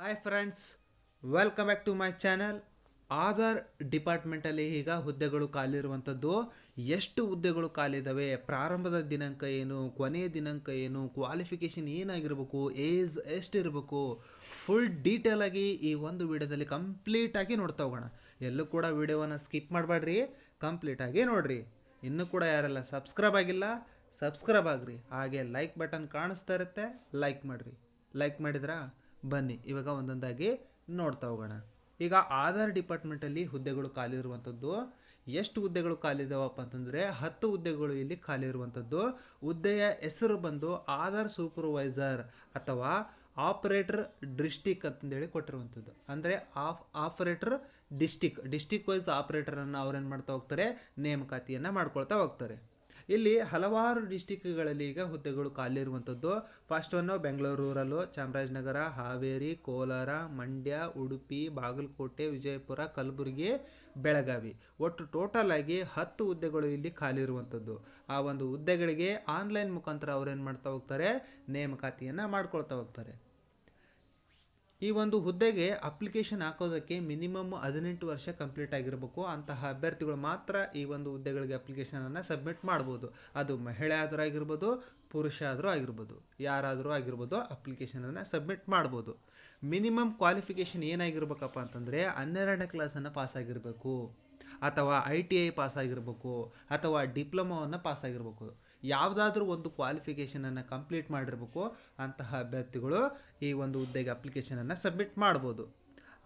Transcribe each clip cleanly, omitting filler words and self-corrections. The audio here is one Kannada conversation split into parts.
Hi friends, welcome back to my channel. Aadhaar ಡಿಪಾರ್ಟ್ಮೆಂಟಲ್ಲಿ ಈಗ ಹುದ್ದೆಗಳು ಖಾಲಿ ಇರುವಂಥದ್ದು. ಎಷ್ಟು ಹುದ್ದೆಗಳು ಖಾಲಿ ಇದ್ದಾವೆ, ಪ್ರಾರಂಭದ ದಿನಾಂಕ ಏನು, ಕೊನೆಯ ದಿನಾಂಕ ಏನು, ಕ್ವಾಲಿಫಿಕೇಷನ್ ಏನಾಗಿರಬೇಕು, ಏಜ್ ಎಷ್ಟಿರಬೇಕು, ಫುಲ್ ಡೀಟೇಲ್ ಆಗಿ ಈ ಒಂದು ವಿಡಿಯೋದಲ್ಲಿ ಕಂಪ್ಲೀಟಾಗಿ ನೋಡ್ತಾ ಹೋಗೋಣ. ಎಲ್ಲೂ ಕೂಡ ವಿಡಿಯೋವನ್ನು ಸ್ಕಿಪ್ ಮಾಡಬೇಡ್ರಿ, ಕಂಪ್ಲೀಟಾಗಿ ನೋಡಿರಿ. ಇನ್ನೂ ಕೂಡ ಯಾರೆಲ್ಲ ಸಬ್ಸ್ಕ್ರೈಬ್ ಆಗಿಲ್ಲ, ಸಬ್ಸ್ಕ್ರೈಬ್ ಆಗ್ರಿ. ಹಾಗೆ ಲೈಕ್ ಬಟನ್ ಕಾಣಿಸ್ತಾ ಇರುತ್ತೆ, ಲೈಕ್ ಮಾಡಿರಿ. ಲೈಕ್ ಮಾಡಿದ್ರಾ? ಬನ್ನಿ ಇವಾಗ ಒಂದೊಂದಾಗಿ ನೋಡ್ತಾ ಹೋಗೋಣ. ಈಗ ಆಧಾರ್ ಡಿಪಾರ್ಟ್ಮೆಂಟಲ್ಲಿ ಹುದ್ದೆಗಳು ಖಾಲಿ ಇರುವಂಥದ್ದು. ಎಷ್ಟು ಹುದ್ದೆಗಳು ಖಾಲಿ ಇದಾವಪ್ಪ ಅಂತಂದರೆ 10 ಹುದ್ದೆಗಳು ಇಲ್ಲಿ ಖಾಲಿ ಇರುವಂಥದ್ದು. ಹುದ್ದೆಯ ಹೆಸರು ಬಂದು ಆಧಾರ್ ಸೂಪರ್ವೈಸರ್ ಅಥವಾ ಆಪರೇಟರ್ ಡಿಸ್ಟಿಕ್ ಅಂತಂದೇಳಿ ಕೊಟ್ಟಿರುವಂಥದ್ದು. ಅಂದರೆ ಆಪರೇಟರ್ ಡಿಸ್ಟಿಕ್ ವೈಸ್ ಆಪರೇಟರನ್ನು ಅವ್ರೇನು ಮಾಡ್ತಾ ಹೋಗ್ತಾರೆ, ನೇಮಕಾತಿಯನ್ನು ಮಾಡ್ಕೊಳ್ತಾ ಹೋಗ್ತಾರೆ. ಇಲ್ಲಿ ಹಲವಾರು ಡಿಸ್ಟಿಕ್ಗಳಲ್ಲಿ ಈಗ ಹುದ್ದೆಗಳು ಖಾಲಿ ಇರುವಂಥದ್ದು. First one Bengaluru rural, Chamarajanagar, Haveri, Kolar, Mandya, Udupi, Bagalkot, Vijayapura, Kalaburagi, Belagavi. ಒಟ್ಟು ಟೋಟಲ್ ಆಗಿ 10 ಹುದ್ದೆಗಳು ಇಲ್ಲಿ ಖಾಲಿ ಇರುವಂಥದ್ದು. ಆ ಒಂದು ಹುದ್ದೆಗಳಿಗೆ ಆನ್ಲೈನ್ ಮುಖಾಂತರ ಅವ್ರೇನು ಮಾಡ್ತಾ ಹೋಗ್ತಾರೆ, ನೇಮಕಾತಿಯನ್ನು ಮಾಡ್ಕೊಳ್ತಾ ಹೋಗ್ತಾರೆ. ಈ ಒಂದು ಹುದ್ದೆಗೆ ಅಪ್ಲಿಕೇಶನ್ ಹಾಕೋದಕ್ಕೆ ಮಿನಿಮಮ್ 18 ವರ್ಷ ಕಂಪ್ಲೀಟ್ ಆಗಿರಬೇಕು. ಅಂತಹ ಅಭ್ಯರ್ಥಿಗಳು ಮಾತ್ರ ಈ ಒಂದು ಹುದ್ದೆಗಳಿಗೆ ಅಪ್ಲಿಕೇಶನನ್ನು ಸಬ್ಮಿಟ್ ಮಾಡ್ಬೋದು. ಅದು ಮಹಿಳೆ ಆದರೂ ಆಗಿರ್ಬೋದು, ಪುರುಷ ಆದರೂ ಆಗಿರ್ಬೋದು, ಯಾರಾದರೂ ಆಗಿರ್ಬೋದು, ಅಪ್ಲಿಕೇಶನನ್ನು ಸಬ್ಮಿಟ್ ಮಾಡ್ಬೋದು. ಮಿನಿಮಮ್ ಕ್ವಾಲಿಫಿಕೇಷನ್ ಏನಾಗಿರ್ಬೇಕಪ್ಪ ಅಂತಂದರೆ 12ನೇ ಕ್ಲಾಸನ್ನು ಪಾಸ್ ಆಗಿರಬೇಕು, ಅಥವಾ ITI ಪಾಸ್ ಆಗಿರಬೇಕು, ಅಥವಾ ಡಿಪ್ಲೊಮಾವನ್ನು ಪಾಸ್ ಆಗಿರಬೇಕು. ಯಾವುದಾದ್ರೂ ಒಂದು ಕ್ವಾಲಿಫಿಕೇಷನನ್ನು ಕಂಪ್ಲೀಟ್ ಮಾಡಿರಬೇಕು. ಅಂತಹ ಅಭ್ಯರ್ಥಿಗಳು ಈ ಒಂದು ಹುದ್ದೆಗೆ ಅಪ್ಲಿಕೇಶನನ್ನು ಸಬ್ಮಿಟ್ ಮಾಡ್ಬೋದು.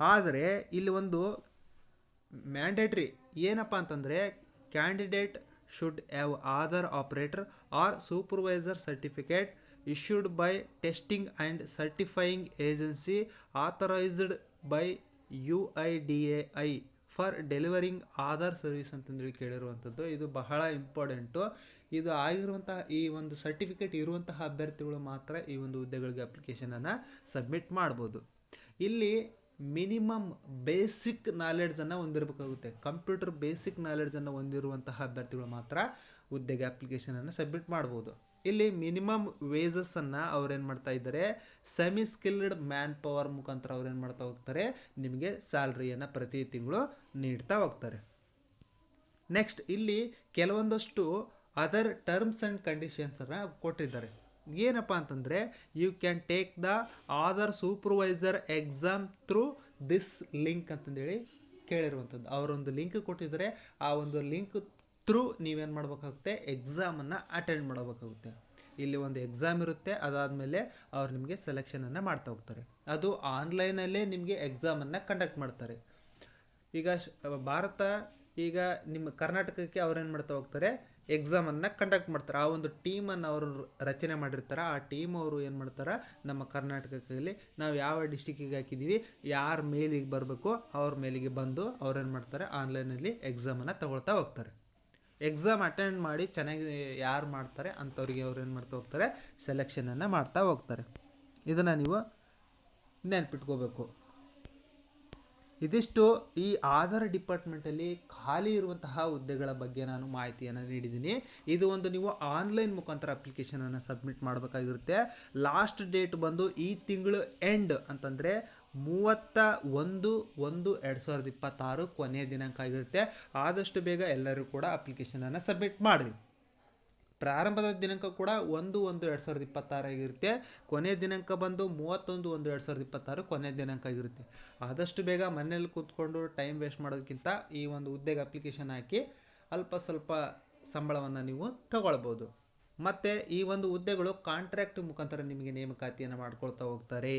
ಆದರೆ ಇಲ್ಲಿ ಒಂದು ಮ್ಯಾಂಡೇಟ್ರಿ ಏನಪ್ಪ ಅಂತಂದರೆ, candidate should have Aadhaar operator or supervisor certificate issued by testing and certifying agency authorized by UIDAI for delivering Aadhaar service ಅಂತಂದೇಳಿ ಕೇಳಿರುವಂಥದ್ದು. ಇದು ಬಹಳ ಇಂಪಾರ್ಟೆಂಟು. ಇದು ಆಗಿರುವಂತಹ ಈ ಒಂದು ಸರ್ಟಿಫಿಕೇಟ್ ಇರುವಂತಹ ಅಭ್ಯರ್ಥಿಗಳು ಮಾತ್ರ ಈ ಒಂದು ಹುದ್ದೆಗಳಿಗೆ ಅಪ್ಲಿಕೇಶನನ್ನು ಸಬ್ಮಿಟ್ ಮಾಡ್ಬೋದು. ಇಲ್ಲಿ ಮಿನಿಮಮ್ ಬೇಸಿಕ್ ನಾಲೆಡ್ಜನ್ನು ಹೊಂದಿರಬೇಕಾಗುತ್ತೆ. ಕಂಪ್ಯೂಟರ್ ಬೇಸಿಕ್ ನಾಲೆಡ್ಜನ್ನು ಹೊಂದಿರುವಂತಹ ಅಭ್ಯರ್ಥಿಗಳು ಮಾತ್ರ ಹುದ್ದೆಗೆ ಅಪ್ಲಿಕೇಶನನ್ನು ಸಬ್ಮಿಟ್ ಮಾಡ್ಬೋದು. ಇಲ್ಲಿ ಮಿನಿಮಮ್ ವೇಜಸ್ಸನ್ನು ಅವ್ರೇನು ಮಾಡ್ತಾ ಇದ್ದಾರೆ, ಸೆಮಿ ಸ್ಕಿಲ್ಡ್ ಮ್ಯಾನ್ ಪವರ್ ಮುಖಾಂತರ ಅವ್ರೇನು ಮಾಡ್ತಾ ಹೋಗ್ತಾರೆ, ನಿಮಗೆ ಸ್ಯಾಲ್ರಿಯನ್ನು ಪ್ರತಿ ತಿಂಗಳು ನೀಡ್ತಾ ಹೋಗ್ತಾರೆ. ನೆಕ್ಸ್ಟ್ ಇಲ್ಲಿ ಕೆಲವೊಂದಷ್ಟು ಅದರ್ ಟರ್ಮ್ಸ್ ಆ್ಯಂಡ್ ಕಂಡೀಷನ್ಸನ್ನು ಕೊಟ್ಟಿದ್ದಾರೆ. ಏನಪ್ಪ ಅಂತಂದರೆ, you can take the Aadhaar supervisor exam through this link ಅಂತಂದೇಳಿ ಕೇಳಿರುವಂಥದ್ದು. ಅವರೊಂದು ಲಿಂಕ್ ಕೊಟ್ಟಿದ್ದಾರೆ. ಆ ಒಂದು ಲಿಂಕ್ ಥ್ರೂ ನೀವೇನು ಮಾಡಬೇಕಾಗುತ್ತೆ, ಎಕ್ಸಾಮನ್ನು ಅಟೆಂಡ್ ಮಾಡಬೇಕಾಗುತ್ತೆ. ಇಲ್ಲಿ ಒಂದು ಎಕ್ಸಾಮ್ ಇರುತ್ತೆ, ಅದಾದಮೇಲೆ ಅವ್ರು ನಿಮಗೆ ಸೆಲೆಕ್ಷನನ್ನು ಮಾಡ್ತಾ ಹೋಗ್ತಾರೆ. ಅದು ಆನ್ಲೈನಲ್ಲೇ ನಿಮಗೆ ಎಕ್ಸಾಮನ್ನು ಕಂಡಕ್ಟ್ ಮಾಡ್ತಾರೆ. ಈಗ ಭಾರತ ಈಗ ನಿಮ್ಮ ಕರ್ನಾಟಕಕ್ಕೆ ಅವ್ರೇನು ಮಾಡ್ತಾ ಹೋಗ್ತಾರೆ, ಎಕ್ಸಾಮನ್ನು ಕಂಡಕ್ಟ್ ಮಾಡ್ತಾರೆ. ಆ ಒಂದು ಟೀಮನ್ನು ಅವರು ರಚನೆ ಮಾಡಿರ್ತಾರೆ. ಆ ಟೀಮ್ ಅವರು ಏನು ಮಾಡ್ತಾರೆ, ನಮ್ಮ ಕರ್ನಾಟಕದಲ್ಲಿ ನಾವು ಯಾವ ಡಿಸ್ಟಿಕ್ಕಿಗೆ ಹಾಕಿದ್ದೀವಿ, ಯಾರ ಮೇಲಿಗೆ ಬರಬೇಕು ಅವ್ರ ಮೇಲಿಗೆ ಬಂದು ಅವ್ರೇನು ಮಾಡ್ತಾರೆ, ಆನ್ಲೈನಲ್ಲಿ ಎಕ್ಸಾಮನ್ನು ತಗೊಳ್ತಾ ಹೋಗ್ತಾರೆ. ಎಕ್ಸಾಮ್ ಅಟೆಂಡ್ ಮಾಡಿ ಚೆನ್ನಾಗಿ ಯಾರು ಮಾಡ್ತಾರೆ ಅಂಥವ್ರಿಗೆ ಅವ್ರು ಏನು ಮಾಡ್ತಾ ಹೋಗ್ತಾರೆ, ಸೆಲೆಕ್ಷನನ್ನು ಮಾಡ್ತಾ ಹೋಗ್ತಾರೆ. ಇದನ್ನು ನೀವು ನೆನ್ಪಿಟ್ಕೋಬೇಕು. ಇದಿಷ್ಟು ಈ ಆಧಾರ್ ಡಿಪಾರ್ಟ್ಮೆಂಟಲ್ಲಿ ಖಾಲಿ ಇರುವಂತಹ ಹುದ್ದೆಗಳ ಬಗ್ಗೆ ನಾನು ಮಾಹಿತಿಯನ್ನು ನೀಡಿದ್ದೀನಿ. ಇದು ಒಂದು ನೀವು ಆನ್ಲೈನ್ ಮುಖಾಂತರ ಅಪ್ಲಿಕೇಶನನ್ನು ಸಬ್ಮಿಟ್ ಮಾಡಬೇಕಾಗಿರುತ್ತೆ. ಲಾಸ್ಟ್ ಡೇಟ್ ಬಂದು ಈ ತಿಂಗಳು ಎಂಡ್ ಅಂತಂದರೆ 31/1/2026 ಕೊನೆಯ ದಿನಾಂಕ ಆಗಿರುತ್ತೆ. ಆದಷ್ಟು ಬೇಗ ಎಲ್ಲರೂ ಕೂಡ ಅಪ್ಲಿಕೇಶನನ್ನು ಸಬ್ಮಿಟ್ ಮಾಡಿರಿ. ಪ್ರಾರಂಭದ ದಿನಾಂಕ ಕೂಡ 1/1/2026 ಆಗಿರುತ್ತೆ. ಕೊನೆಯ ದಿನಾಂಕ ಬಂದು 31/1/2026 ಕೊನೆಯ ದಿನಾಂಕ ಆಗಿರುತ್ತೆ. ಆದಷ್ಟು ಬೇಗ ಮನೇಲಿ ಕೂತ್ಕೊಂಡು ಟೈಮ್ ವೇಸ್ಟ್ ಮಾಡೋದಕ್ಕಿಂತ ಈ ಒಂದು ಹುದ್ದೆಗೆ ಅಪ್ಲಿಕೇಶನ್ ಹಾಕಿ ಅಲ್ಪ ಸ್ವಲ್ಪ ಸಂಬಳವನ್ನು ನೀವು ತಗೊಳ್ಬೋದು. ಮತ್ತು ಈ ಒಂದು ಹುದ್ದೆಗಳು ಕಾಂಟ್ರಾಕ್ಟ್ ಮುಖಾಂತರ ನಿಮಗೆ ನೇಮಕಾತಿಯನ್ನು ಮಾಡ್ಕೊಳ್ತಾ ಹೋಗ್ತಾರೆ.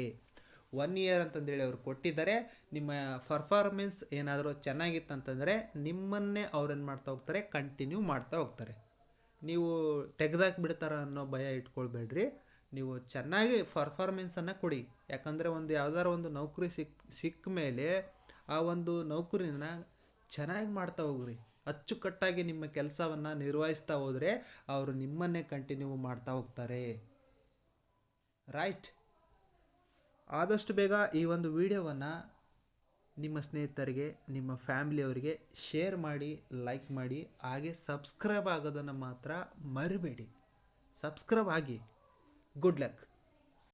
1 ಇಯರ್ ಅಂತಂದೇಳಿ ಅವರು ಕೊಟ್ಟಿದ್ದಾರೆ. ನಿಮ್ಮ ಪರ್ಫಾರ್ಮೆನ್ಸ್ ಏನಾದರೂ ಚೆನ್ನಾಗಿತ್ತಂತಂದರೆ ನಿಮ್ಮನ್ನೇ ಅವ್ರೇನು ಮಾಡ್ತಾ ಹೋಗ್ತಾರೆ, ಕಂಟಿನ್ಯೂ ಮಾಡ್ತಾ ಹೋಗ್ತಾರೆ. ನೀವು ತೆಗೆದಾಕ್ಬಿಡ್ತಾರ ಅನ್ನೋ ಭಯ ಇಟ್ಕೊಳ್ಬೇಡ್ರಿ. ನೀವು ಚೆನ್ನಾಗಿ ಪರ್ಫಾರ್ಮೆನ್ಸನ್ನು ಕೊಡಿ. ಯಾಕಂದರೆ ಒಂದು ಯಾವ್ದಾರು ಒಂದು ನೌಕರಿ ಸಿಕ್ಕ ಮೇಲೆ ಆ ಒಂದು ನೌಕರಿನ ಚೆನ್ನಾಗಿ ಮಾಡ್ತಾ ಹೋಗ್ರಿ. ಅಚ್ಚುಕಟ್ಟಾಗಿ ನಿಮ್ಮ ಕೆಲಸವನ್ನು ನಿರ್ವಹಿಸ್ತಾ ಹೋದರೆ ಅವರು ನಿಮ್ಮನ್ನೇ ಕಂಟಿನ್ಯೂ ಮಾಡ್ತಾ ಹೋಗ್ತಾರೆ. ರೈಟ್. ಆದಷ್ಟು ಬೇಗ ಈ ಒಂದು ವಿಡಿಯೋವನ್ನು ನಿಮ್ಮ ಸ್ನೇಹಿತರಿಗೆ, ನಿಮ್ಮ ಫ್ಯಾಮಿಲಿಯವರಿಗೆ ಶೇರ್ ಮಾಡಿ, ಲೈಕ್ ಮಾಡಿ. ಹಾಗೆ ಸಬ್ಸ್ಕ್ರೈಬ್ ಆಗೋದನ್ನು ಮಾತ್ರ ಮರಿಬೇಡಿ. ಸಬ್ಸ್ಕ್ರೈಬ್ ಆಗಿ. Good luck.